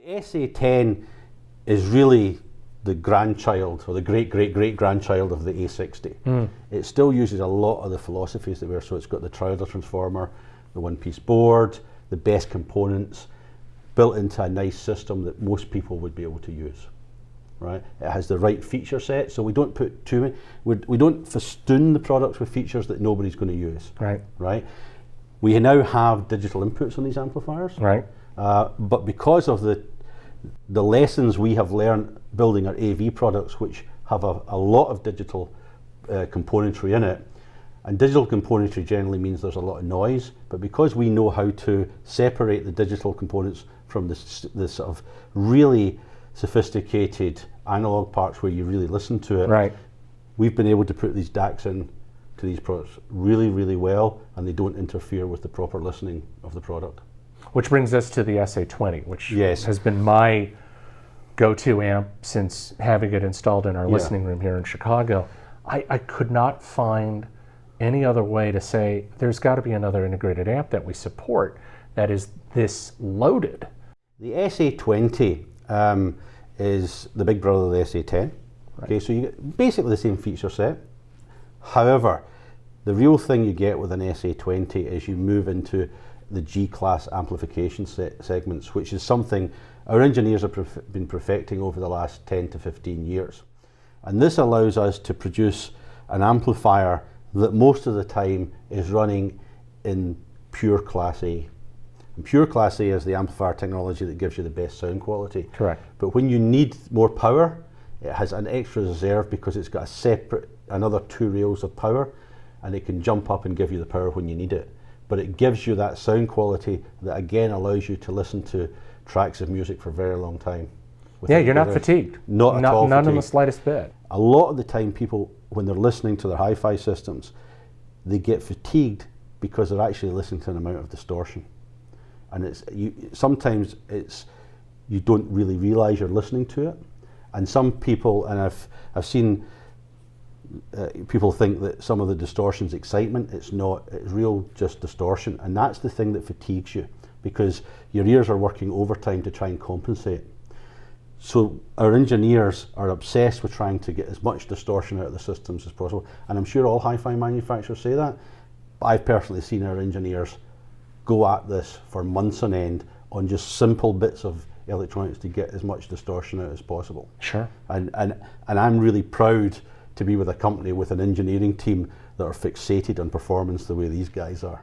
SA10 is really the grandchild or the great-great-great-grandchild of the A60. It still uses a lot of the philosophies that so it's got the triode transformer, the one-piece board, the best components built into a nice system that most people would be able to use. Right? It has the right feature set, so we don't put too many, we don't festoon the products with features that nobody's going to use. Right. Right? We now have digital inputs on these amplifiers. Right. But because of the lessons we have learned building our AV products, which have a lot of digital componentry in it, and digital componentry generally means there's a lot of noise, but because we know how to separate the digital components from the sort of really sophisticated analog parts where you really listen to it, right, we've been able to put these DACs in to these products really, really well, and they don't interfere with the proper listening of the product. Which brings us to the SA20, which yes. has been my go-to amp since having it installed in our listening room here in Chicago. I could not find any other way to say there's got to be another integrated amp that we support that is this loaded. The SA20 is the big brother of the SA10. Right. Okay, so you get basically the same feature set. However, the real thing you get with an SA20 is you move into the G-class amplification segments, which is something our engineers have been perfecting over the last 10 to 15 years. And this allows us to produce an amplifier that most of the time is running in pure Class A. And pure Class A is the amplifier technology that gives you the best sound quality. Correct. But when you need more power, it has an extra reserve because it's got a separate, another 2 rails of power, and it can jump up and give you the power when you need it. But it gives you that sound quality that again allows you to listen to tracks of music for a very long time. Yeah, you're not fatigued. Not at all None fatigued. in the slightest bit. A lot of the time people, when they're listening to their hi-fi systems, they get fatigued because they're actually listening to an amount of distortion. And sometimes you don't really realize you're listening to it. And some people, and I've seen people think that some of the distortion's excitement. It's not, it's real just distortion. And that's the thing that fatigues you, because your ears are working overtime to try and compensate. So our engineers are obsessed with trying to get as much distortion out of the systems as possible. And I'm sure all hi-fi manufacturers say that. But I've personally seen our engineers go at this for months on end on just simple bits of electronics to get as much distortion out as possible. Sure. And I'm really proud to be with a company with an engineering team that are fixated on performance the way these guys are.